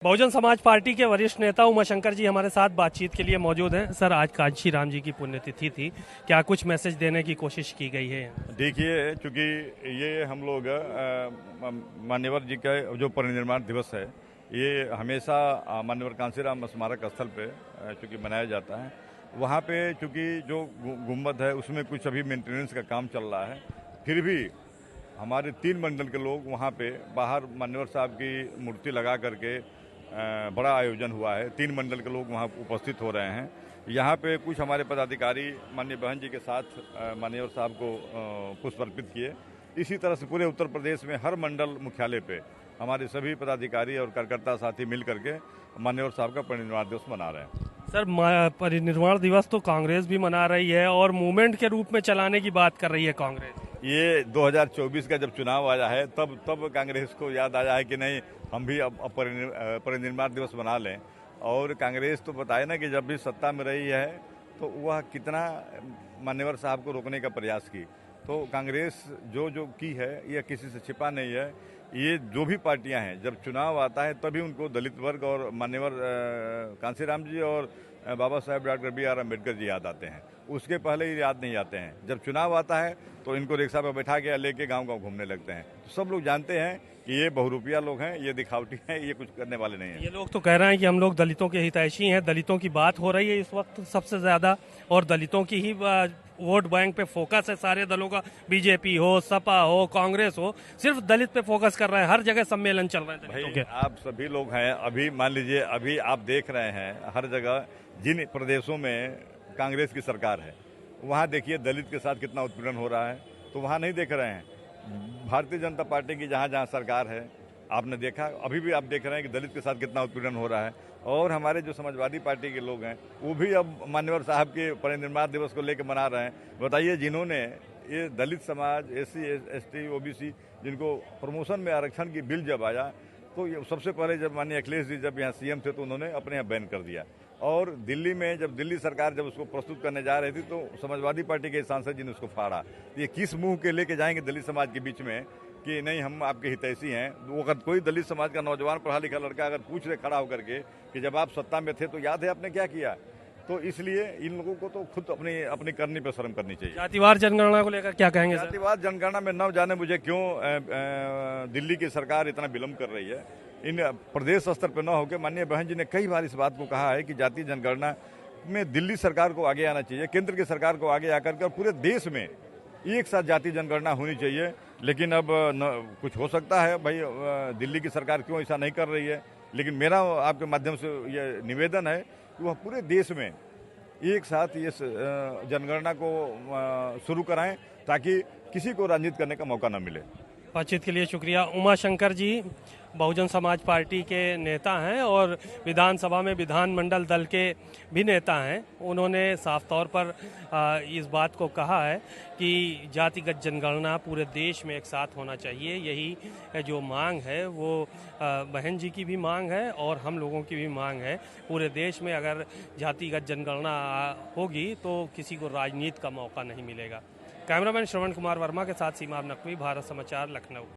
Bahujan Samaj party के वरिष्ठ नेता उमाशंकर जी हमारे साथ बातचीत के लिए मौजूद हैं। सर, आज कांची राम जी की पुण्यतिथि थी, क्या कुछ मैसेज देने की कोशिश की गई है? देखिए, चूंकि ये हम लोग मान्यवर जी का जो परिनिर्वाण दिवस है, ये हमेशा मान्यवर कांशीराम स्मारक स्थल पे चूंकि मनाया जाता है। वहाँ पे चूंकि जो गुम्बद है उसमें कुछ अभी मेंटेनेंस का काम चल रहा है, फिर भी हमारे 3 मंडल के लोग वहाँ पे बाहर मान्यवर साहब की मूर्ति लगा करके बड़ा आयोजन हुआ है। 3 मंडल के लोग वहाँ उपस्थित हो रहे हैं। यहाँ पे कुछ हमारे पदाधिकारी माननीय बहन जी के साथ मान्यवर साहब को पुष्प अर्पित किए। इसी तरह से पूरे उत्तर प्रदेश में हर मंडल मुख्यालय पे हमारे सभी पदाधिकारी और कार्यकर्ता साथी मिल करके मान्यवर साहब का परिनिर्वाण दिवस मना रहे हैं। सर, परिनिर्वाण दिवस तो कांग्रेस भी मना रही है और मूवमेंट के रूप में चलाने की बात कर रही है कांग्रेस। ये 2024 का जब चुनाव आया है तब कांग्रेस को याद आया है कि नहीं, हम भी अब परिनिर्वाण दिवस मना लें। और कांग्रेस तो बताए ना कि जब भी सत्ता में रही है तो वह कितना मान्यवर साहब को रोकने का प्रयास की। तो कांग्रेस जो जो की है यह किसी से छिपा नहीं है। ये जो भी पार्टियां हैं, जब चुनाव आता है तभी उनको दलित वर्ग और मान्यवर कांशीराम जी और Baba Saheb doctor B are Ambedkar ji याद आते हैं। उसके पहले ये याद नहीं आते हैं। जब चुनाव आता है तो इनको रिक्शा पर बैठा के लेके गांव गांव घूमने लगते हैं। तो सब लोग जानते हैं कि ये बहुरूपिया लोग हैं, ये दिखावटी हैं, ये कुछ करने वाले नहीं हैं। ये लोग तो कह रहे हैं कि हम लोग दलितों के हितैषी हैं, दलितों की बात हो रही है इस वक्त सबसे ज्यादा, और दलितों की ही वोट बैंक पे फोकस है सारे दलों का। बीजेपी हो, सपा हो, कांग्रेस हो, सिर्फ दलित पे फोकस कर रहे हैं। हर जगह सम्मेलन चल रहे हैं दलितों के। आप सभी लोग हैं, अभी मान लीजिए, अभी आप देख रहे हैं हर जगह जिन प्रदेशों में कांग्रेस की सरकार है वहाँ देखिए दलित के साथ कितना उत्पीड़न हो रहा है, तो वहाँ नहीं देख रहे हैं। भारतीय जनता पार्टी की जहाँ जहाँ सरकार है आपने देखा, अभी भी आप देख रहे हैं कि दलित के साथ कितना उत्पीड़न हो रहा है। और हमारे जो समाजवादी पार्टी के लोग हैं वो भी अब मान्यवर साहब के परिनिर्वाण दिवस को लेकर मना रहे हैं। बताइए, जिन्होंने ये दलित समाज, SC ST OBC जिनको प्रमोशन में आरक्षण की बिल जब आया तो ये सबसे पहले जब माननीय अखिलेश जी जब यहाँ CM थे तो उन्होंने अपने यहाँ बैन कर दिया। और दिल्ली में जब दिल्ली सरकार जब उसको प्रस्तुत करने जा रही थी तो समाजवादी पार्टी के सांसद जी ने उसको फाड़ा। ये किस मुंह के लेके जाएंगे दलित समाज के बीच में कि नहीं हम आपके हितैषी हैं? वो अगर कोई दलित समाज का नौजवान पढ़ा लिखा लड़का अगर पूछ ले खड़ा होकर के कि जब आप सत्ता में थे तो याद है आपने क्या किया, तो इसलिए इन लोगों को तो खुद अपनी करनी पर शर्म करनी चाहिए। जातिवार जनगणना को लेकर क्या कहेंगे? जातिवार जनगणना में न जाने मुझे क्यों दिल्ली की सरकार इतना विलम्ब कर रही है। इन प्रदेश स्तर पर न होकर माननीय बहन जी ने कई बार इस बात को कहा है कि जातीय जनगणना में दिल्ली सरकार को आगे आना चाहिए, केंद्र की सरकार को आगे आकर के, और पूरे देश में एक साथ जातीय जनगणना होनी चाहिए। लेकिन अब कुछ हो सकता है भाई, दिल्ली की सरकार क्यों ऐसा नहीं कर रही है। लेकिन मेरा आपके माध्यम से ये निवेदन है कि वह पूरे देश में एक साथ ये जनगणना को शुरू कराएं ताकि किसी को राजनीति करने का मौका न मिले। बातचीत के लिए शुक्रिया। उमाशंकर जी बहुजन समाज पार्टी के नेता हैं और विधानसभा में विधानमंडल दल के भी नेता हैं। उन्होंने साफ तौर पर इस बात को कहा है कि जातिगत जनगणना पूरे देश में एक साथ होना चाहिए। यही जो मांग है वो बहन जी की भी मांग है और हम लोगों की भी मांग है। पूरे देश में अगर जातिगत जनगणना होगी तो किसी को राजनीति का मौका नहीं मिलेगा। कैमरामैन श्रवण कुमार वर्मा के साथ सीमा नकवी, भारत समाचार, लखनऊ।